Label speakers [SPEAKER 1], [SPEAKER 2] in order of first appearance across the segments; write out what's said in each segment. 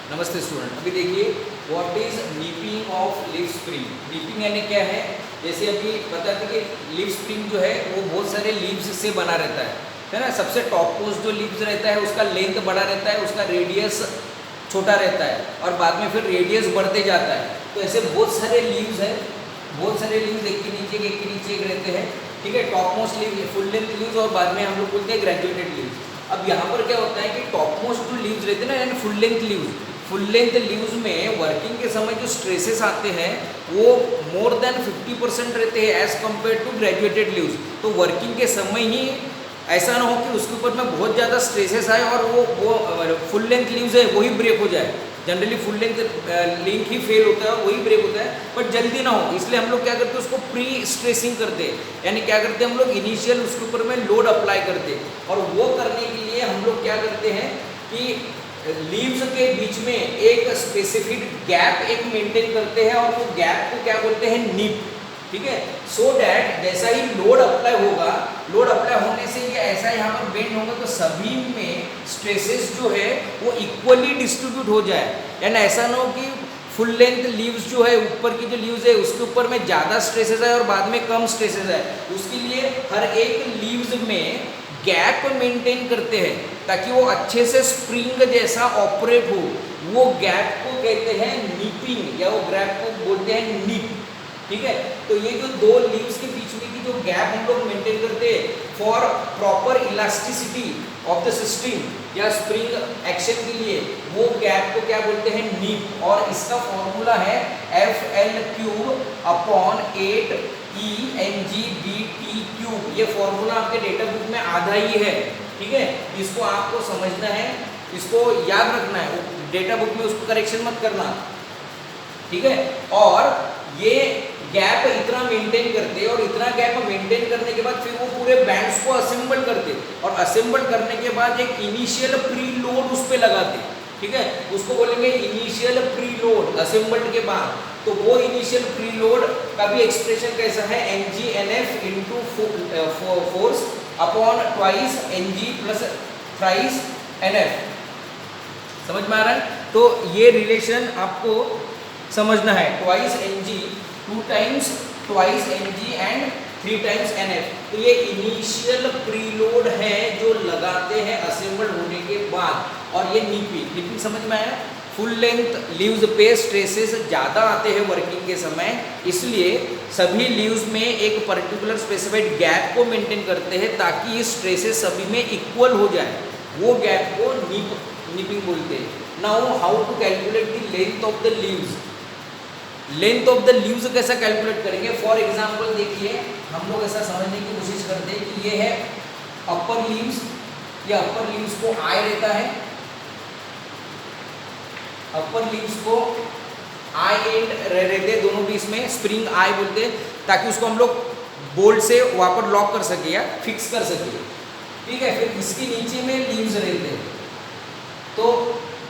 [SPEAKER 1] नमस्ते स्टूडेंट। अभी देखिए what is nipping off leaf spring. Nipping यानी क्या है, जैसे अभी बताते कि लीफ स्प्रिंग जो है वो बहुत सारे लीव्स से बना रहता है ना। सबसे टॉप मोस्ट जो लीव्स रहता है उसका लेंथ बड़ा रहता है, उसका रेडियस छोटा रहता है और बाद में फिर रेडियस बढ़ते जाता है। तो ऐसे बहुत सारे लीव्स हैं, बहुत सारे लीव्स एक के नीचे एक के नीचे एक रहते हैं, ठीक है। Top most leave full length leaves और बाद में हम लोग बोलते हैं ग्रेजुएटेड लीव्स। अब यहाँ पर क्या होता है कि टॉप मोस्ट जो लीव्स रहते हैं ना, यानी फुल लेंथ लीव्स में वर्किंग के समय जो स्ट्रेसेस आते हैं वो मोर देन 50% रहते हैं as compare to graduated leaves. तो वर्किंग के समय ही ऐसा ना हो कि उसके ऊपर में बहुत ज़्यादा स्ट्रेसेस आए और वो फुल लेंथ लीव्स है वही ब्रेक हो जाए। जनरली फुल लेंथ लिंक ही फेल होता है और वही ब्रेक होता है, बट जल्दी ना हो इसलिए हम लोग क्या करते हैं उसको प्री स्ट्रेसिंग करते हैं। यानी क्या करते हैं हम लोग इनिशियल उसके ऊपर में लोड अप्लाई करते हैं और वो करने के लिए हम लोग क्या करते हैं कि लीव्स के बीच में एक स्पेसिफिक गैप एक मेंटेन करते हैं और वो गैप को क्या बोलते हैं, निप, ठीक है। सो डैट जैसा ही लोड अप्लाई होगा, लोड अप्लाई होने से ये ऐसा यहाँ पर बेंड होगा तो सभी में स्ट्रेसेस जो है वो इक्वली डिस्ट्रीब्यूट हो जाए। यानी ऐसा ना हो कि फुल लेंथ लीव्स जो है ऊपर की जो लीव्स है उसके ऊपर में ज़्यादा स्ट्रेसेस है और बाद में कम स्ट्रेसेस है। उसके लिए हर एक लीव्स में गैप मेंटेन करते हैं ताकि वो अच्छे से स्प्रिंग जैसा ऑपरेट हो। वो गैप को कहते हैं नीपिंग या वो गैप को बोलते हैं नीप, ठीक है। तो ये जो दो लीव्स के बीच में की जो गैप हम लोग मेंटेन करते हैं for proper elasticity of the system या स्प्रिंग एक्शन के लिए, वो गैप को क्या बोलते हैं, नीप। और इसका फॉर्मूला है FL3/8ENGBT3। ये फॉर्मूला आपके डेटा बुक में आधा ही है, ठीक है। इसको आपको समझना है, इसको याद रखना है, डेटा बुक में उसको करेक्शन मत करना, ठीक है। और ये गैप इतना मेंटेन करते और इतना गैप मेंटेन करने के बाद फिर वो पूरे बैंड्स को असेंबल करते और असेंबल करने के बाद एक इनिशियल प्री लोड उस पर लगाते, ठीक है। उसको बोलेंगे इनिशियल प्री लोड असेंबल्ड के बाद। तो वो इनिशियल प्री लोड का भी एक्सप्रेशन कैसा है, NGNF into force upon twice NG plus thrice NF। समझ में आ रहा है? तो ये रिलेशन आपको समझना है, twice NG 2 times twice NG and 3 times NF। तो ये इनिशियल प्रीलोड है जो लगाते हैं असेंबल होने के बाद। और ये नीपिंग समझ में आया। फुल लेंथ लीव्स पे स्ट्रेसेस ज़्यादा आते हैं वर्किंग के समय, इसलिए सभी लीव्स में एक पर्टिकुलर स्पेसिफाइड गैप को मेंटेन करते हैं ताकि ये स्ट्रेसेस सभी में इक्वल हो जाए। वो गैप को नीपिंग बोलते हैं। Now how to calculate the length of the leaves. Length of the leaves कैसा कैलकुलेट करेंगे, फॉर एग्जांपल देखिए हम लोग ऐसा समझने की कोशिश करते हैं कि ये है अपर लीव्स, ये अपर लीव्स को आई रहता है, अपर लीव्स को आई एंड रहते हैं दोनों बीच में, स्प्रिंग आई बोलते हैं ताकि उसको हम लोग बोल्ट से वहाँ पर लॉक कर सके या फिक्स कर सके, ठीक है। फिर इसके नीचे में लीव्स रहते हैं, तो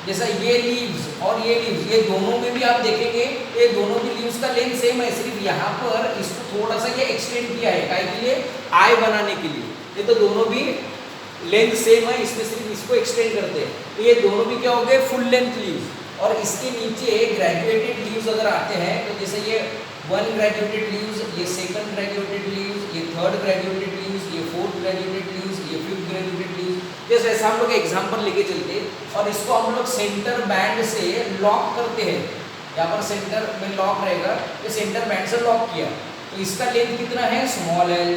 [SPEAKER 1] जैसा ये लीव्स और ये लीव्स, ये दोनों में भी आप देखेंगे ये दोनों की लीव्स का लेंथ सेम है, सिर्फ यहाँ पर इसको थोड़ा सा ये एक्सटेंड किया है काहे के लिए, आई बनाने के लिए। ये तो दोनों भी लेंथ सेम है, इसमें सिर्फ इसको एक्सटेंड करते हैं। तो ये दोनों भी क्या हो गए, फुल लेंथ लीव्स। और इसके नीचे ग्रेजुएटेड लीव्स अगर आते हैं तो जैसे ये 1 ग्रेजुएटेड लीव्स, ये 2nd ग्रेजुएटेड लीव्स, ये 3rd ग्रेजुएटेड लीव्स, ये 4th ग्रेजुएटेड लीव्स, ये 5th ग्रेजुएटेड लीव्स। जैसे ऐसा हम लोग एग्जाम्पल लेके चलते और इसको हम लोग सेंटर बैंड से लॉक करते हैं। यहाँ पर सेंटर में लॉक रहेगा, ये सेंटर बैंड से लॉक किया तो इसका लेंथ कितना है, small l।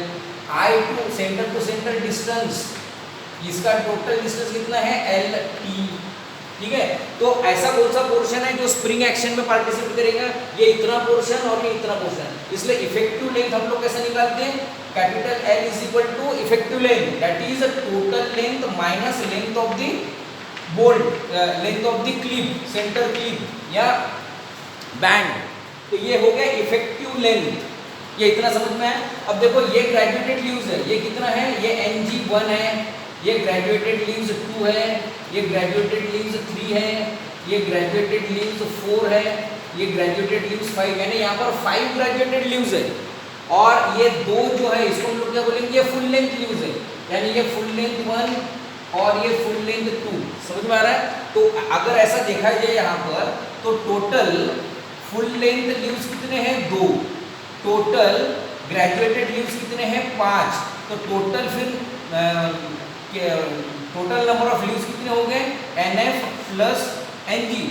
[SPEAKER 1] I to centre distance, इसका टोटल डिस्टेंस कितना है, LT, ठीक है। तो ऐसा कौन सा पोर्शन है जो स्प्रिंग एक्शन में पार्टिसिपेट करेगा, ये इतना पोर्शन और ये इतना पोर्शन। इसलिए इफेक्टिव लेंथ हम लोग कैसे निकालते हैं, capital L is equal to effective length, that is total length minus length of the bolt, length of the clip, centre clip या बैंड। तो ये हो गया इफेक्टिव लेंथ, ये इतना समझ में है। अब देखो ये ग्रेजुएटेड लीव्स है, ये कितना है, ये NG1 है, ये ग्रेजुएटेड लीव्स 2 है, ये ग्रेजुएटेड लीव्स 3 है, ये ग्रेजुएटेड लीव्स 4 है, ये ग्रेजुएटेड लीव्स 5, यानी यहाँ पर 5 ग्रेजुएटेड लीव्स है। और ये 2 जो है इसको हम लोग क्या बोलेंगे, ये फुल लेंथ लीव्स है, यानी ये फुल लेंथ 1 और ये फुल लेंथ 2। समझ में आ रहा है? तो अगर ऐसा देखा जाए यहाँ पर तो टोटल फुल लेंथ लीव्स कितने हैं? 2। टोटल ग्रेजुएटेड लीव्स कितने हैं? 5। तो टोटल फिर टोटल नंबर ऑफ लीव्स कितने हो गए? NF plus NG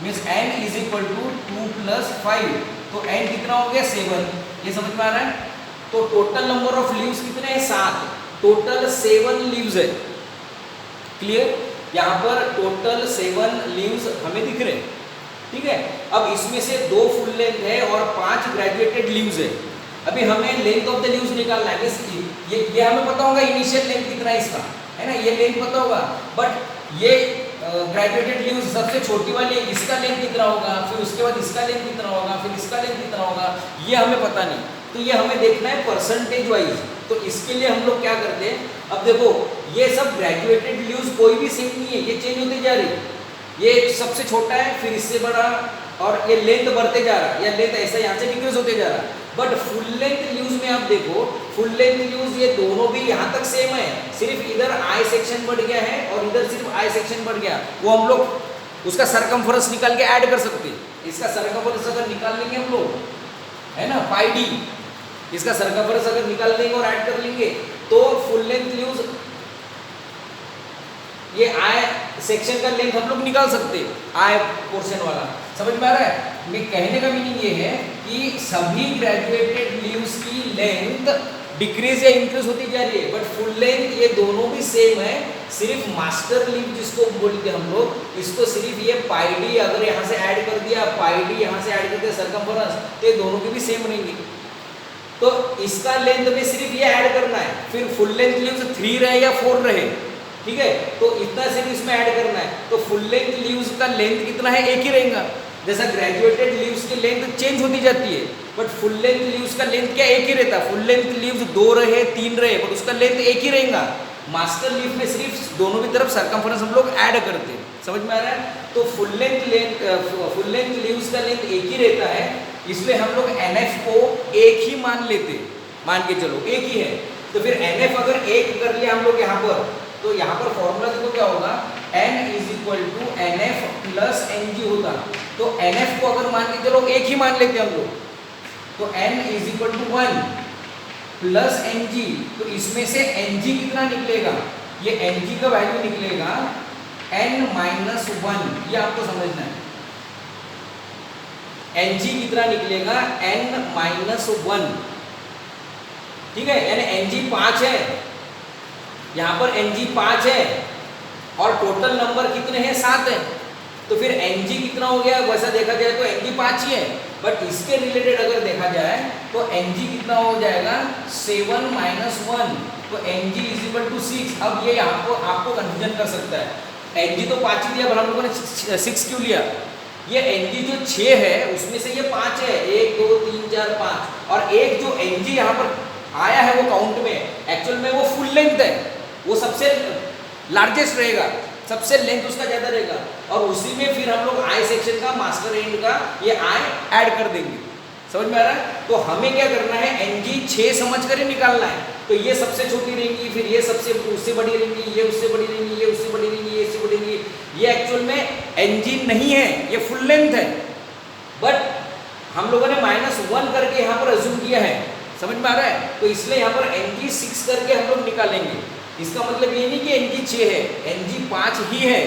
[SPEAKER 1] means N is equal to 2 plus 5। तो N कितना हो गया? 7। ये समझ में आ रहा है? तो टोटल नंबर ऑफ लीव्स कितने हैं? 7। टोटल 7 लीव्स है। क्लियर? यहाँ पर टोटल 7 लीव्स हमें दिख रहे हैं। ठीक है, अब इसमें से 2 फुल लेंथ है और 5 ग्रेजुएटेड लीव्स है। अभी हमें लेंथ ऑफ द लीव्स निकालना है। ये हमें पता होगा इनिशियल लेंथ कितना है इसका, है ना, ये लेंथ पता होगा। बट ये ग्रेजुएटेड लीव्स सबसे छोटी वाली, इसका लेंथ कितना होगा, फिर उसके बाद इसका लेंथ कितना होगा, फिर इसका लेंथ कितना होगा, ये हमें पता नहीं। तो ये हमें देखना है परसेंटेज वाइज। तो इसके लिए हम लोग क्या करते हैं, अब देखो ये सब ग्रेजुएटेड लीव्स कोई भी सेम नहीं है, ये चेंज होते जा रही है। ये सबसे छोटा है, फिर इससे बड़ा, और ये लेंथ बढ़ते जा रहा है, या लेंथ ऐसा यहाँ से डिक्रीज होते जा रहा है। बट फुल लेंथ लीव्स में आप देखो, फुल लेंथ लीव्स ये दोनों भी यहाँ तक सेम है, सिर्फ इधर आई सेक्शन बढ़ गया है और इधर सिर्फ आई सेक्शन बढ़ गया। वो हम लोग उसका सरकमफेरेंस निकाल के ऐड कर सकते हैं। इसका सरकमफेरेंस अगर निकाल लेंगे हम लोग, है ना, पाई डी, इसका सरकमफेरेंस अगर निकाल देंगे और ऐड कर लेंगे तो फुल लेंथ लीव्स, ये आई सेक्शन का लेंथ हम लोग निकाल सकते हैं, आई पोर्शन वाला। समझ में आ रहा है? मैं कहने का मीनिंग ये है कि सभी ग्रेजुएटेड लीव्स की लेंथ डिक्रीज या इंक्रीज होती जा रही है, बट फुल लेंथ ये दोनों भी सेम है। सिर्फ मास्टर लीव जिसको बोलते हैं हम लोग, इसको सिर्फ ये पाई डी अगर यहाँ से ऐड कर दिया, पाई डी यहाँ से ऐड कर दिया सरकमफेरेंस, तो ये दोनों की भी सेम रहेंगी। तो इसका लेंथ में सिर्फ ये ऐड करना है, फिर फुल लेंथ लीव्स 3 रहे या 4 रहे, ठीक है, तो इतना सिर्फ इसमें ऐड करना है। तो फुल लेंथ लीव्स का लेंथ कितना है? एक ही रहेगा। जैसा ग्रेजुएटेड लीव्स की लेंथ चेंज होती जाती है, बट फुल लेंथ लीव्स का लेंथ क्या एक ही रहता है। फुल लेंथ लीव्स 2 रहे 3 रहे, बट उसका लेंथ एक ही रहेगा। मास्टर लीव में सिर्फ दोनों की तरफ सरकमफेरेंस हम लोग ऐड करते हैं। समझ में आ रहा है? तो फुल लेंथ लीव्स का लेंथ एक ही रहता है, इसलिए हम लोग NF को एक ही मान लेते, मान के चलो एक ही है। तो फिर NF अगर एक कर लिया हम लोग यहाँ पर, तो यहाँ पर फॉर्मूला देखो क्या होगा, N is equal to NF plus NG होगा। तो NF को अगर मान के चलो एक ही मान लेते हम लोग, तो N is equal to 1 plus NG। तो इसमें से NG कितना निकलेगा? ये NG का वैल्यू निकलेगा N माइनस 1, ये आपको समझना है। NG कितना निकलेगा? N माइनस 1, ठीक है, यानी NG 5 है, यहाँ पर NG 5 है और टोटल नंबर कितने हैं? 7 है। तो फिर NG कितना हो गया? वैसा देखा जाए तो NG 5 ही है, बट इसके रिलेटेड अगर देखा जाए तो NG कितना हो जाएगा? 7 माइनस 1, तो NG इज इक्वल टू 6। अब ये आपको कंफ्यूजन कर सकता है, NG तो 5 ही लिया, पर हम लोगों ने 6 क्यों लिया? ये NG जो 6 है उसमें से ये 5 है, 1 2 3 4 5, और एक जो NG यहाँ पर आया है वो काउंट में, एक्चुअल में वो फुल लेंथ है, वो सबसे लार्जेस्ट रहेगा, सबसे लेंथ उसका ज़्यादा रहेगा, और उसी में फिर हम लोग आई सेक्शन का, मास्टर एंड का ये आई ऐड कर देंगे। समझ में आ रहा है? तो हमें क्या करना है, NG 6 समझ कर ही निकालना है। तो ये सबसे छोटी रहेंगी, फिर ये सबसे उससे बड़ी रहेंगी, ये उससे बड़ी रहेंगी, ये उससे बड़ी रहेंगी, ये इससे बड़ी रहेंगी। ये एक्चुअल में NG नहीं है, ये फुल लेंथ है, बट हम लोगों ने -1 करके यहाँ पर अज्यूम किया है। समझ में आ रहा है? तो इसलिए यहाँ पर NG 6 करके हम लोग निकालेंगे। इसका मतलब ये नहीं कि NG 6 है, NG 5 ही है।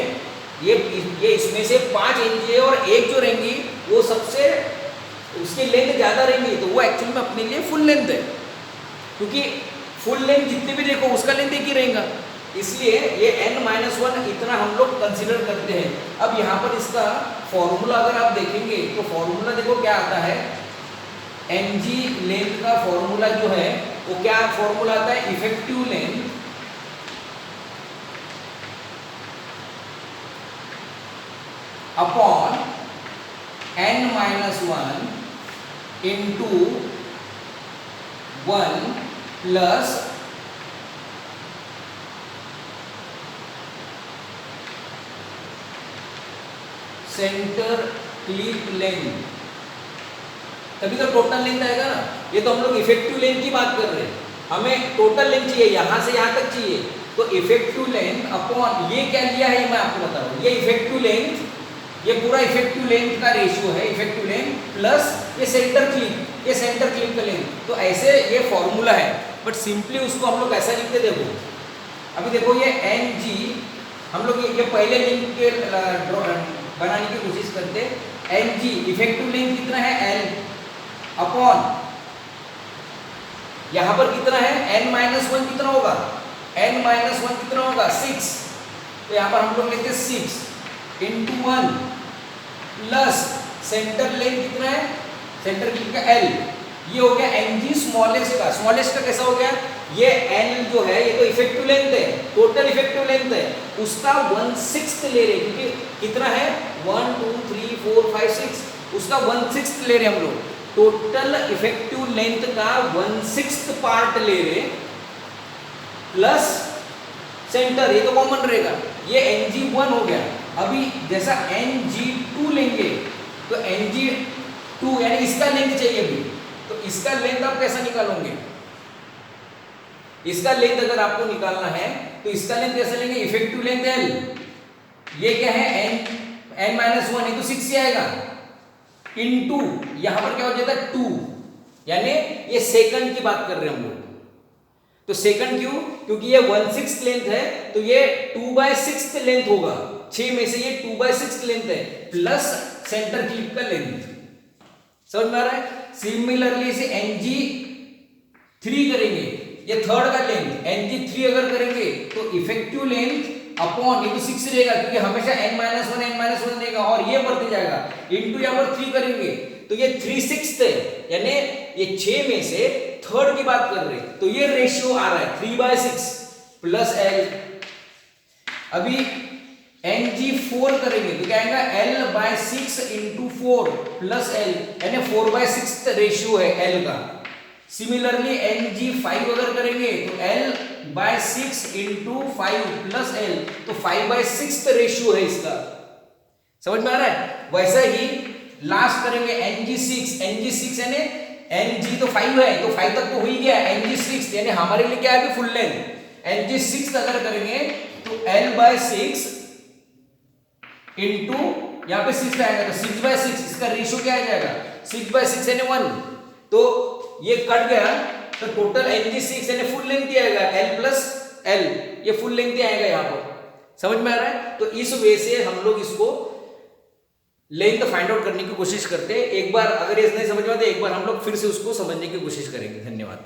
[SPEAKER 1] ये इसमें से 5 NG है, और एक जो रहेंगी वो सबसे उसकी लेंथ ज़्यादा रहेंगी, तो वो एक्चुअली में अपने लिए फुल लेंथ है, क्योंकि फुल लेंथ जितने भी देखो उसका लेंथ एक ही रहेगा, इसलिए ये N-1 इतना हम लोग कंसिडर करते हैं। अब यहाँ पर इसका फॉर्मूला अगर आप देखेंगे तो फॉर्मूला देखो क्या आता है, NG लेंथ का फॉर्मूला जो है वो क्या फॉर्मूला आता है, effective length upon N-1 into 1 plus centre clip length, तभी तो टोटल लेंथ आएगा ना। ये तो हम लोग इफेक्टिव लेंथ की बात कर रहे हैं, हमें टोटल लेंथ चाहिए, यहाँ से यहाँ तक चाहिए। तो इफेक्टिव लेंथ अपॉन ये क्या लिया है, मैं आपको बता रहा हूँ, ये इफेक्टिव लेंथ, ये पूरा इफेक्टिव लेंथ का रेशियो है, इफेक्टिव लेंथ प्लस ये सेंटर क्लिप, ये सेंटर क्लिप का लेंथ। तो ऐसे ये फॉर्मूला है, बट सिंपली उसको हम लोग ऐसा लिखते, देखो अभी देखो ये एन जी, हम लोग ये पहले लिंक के बनाने की कोशिश करते, एन जी इफेक्टिव लेंथ कितना है एल अपॉन यहां पर कितना है n-1 कितना होगा, n-1 कितना होगा 6, तो यहां पर हम लोग लेते 6 into 1 प्लस सेंटर लेंथ कितना है, सेंटर क्लिप का L, ये हो गया एनजी स्मॉलेस्ट का। स्मॉलेस्ट का कैसा हो गया, ये L जो है ये तो इफेक्टिव लेंथ है, टोटल इफेक्टिव लेंथ है, उसका 1/6 ले रहे, क्योंकि कितना है 1 2 3 4 5 6, उसका 1/6 ले रहे हम लोग, टोटल इफेक्टिव लेंथ का 1/6 पार्ट ले रहे प्लस सेंटर, ये तो कॉमन रहेगा, ये Ng1 हो गया। अभी जैसा Ng2 लेंगे तो Ng2 यानी इसका लेंथ चाहिए अभी, तो इसका लेंथ आप कैसा निकालोगे, इसका लेंथ अगर आपको निकालना है तो इसका लेंथ कैसे लेंगे, इफेक्टिव लेंथ L, ये क्या है n-1, ये तो 6 से आएगा, इनटू यहां पर क्या हो जाता है 2, यानी ये सेकंड की बात कर रहे हैं हम लोग, तो सेकंड क्यों, क्योंकि ये 1/6 लेंथ है, तो ये 2/6 लेंथ होगा, 6 में से ये 2/6 लेंथ है प्लस सेंटर क्लिप का लेंथ, समझ में आ रहा है। सिमिलरली इसे Ng3 करेंगे, ये थर्ड का लेंथ, Ng3 अगर करेंगे तो इफेक्टिव लेंथ अपॉन ये तो 6 रहेगा, क्योंकि हमेशा n-1 देगा और ये बढ़ते जाएगा, इनटू यहां पर 3 करेंगे तो ये 3/6 है, यानी ये 6 में से थर्ड की बात कर रहे हैं, तो ये रेशियो आ रहा है 3/6 प्लस L। अभी Ng4 करेंगे तो क्या आएगा L/6 इंटू 4 प्लस L, यानी 4/6 रेशियो है L का। सिमिलरली Ng5 अगर करेंगे तो L/6 इंटू 5 प्लस L, तो 5/6 रेशियो है इसका, समझ में आ रहा है। वैसा ही लास्ट करेंगे Ng6 यानी Ng तो 5 है, तो 5 तक तो हो ही गया, Ng6 यानी हमारे लिए क्या है फुल लेंथ, Ng6 अगर करेंगे तो L/6 इंटू यहाँ पे 6 आएगा, तो 6/6 इसका रेशियो क्या आ जाएगा 6/6 यानी 1, तो ये कट गया, तो टोटल Ng6 यानी फुल लेंथ ही आएगा L प्लस L, ये फुल लेंथ ही आएगा यहाँ पर, समझ में आ रहा है। तो इस वे से हम लोग इसको लेंथ फाइंड आउट करने की कोशिश करते हैं। एक बार अगर ये नहीं समझ में आता एक बार हम लोग फिर से उसको समझने की कोशिश करेंगे। धन्यवाद।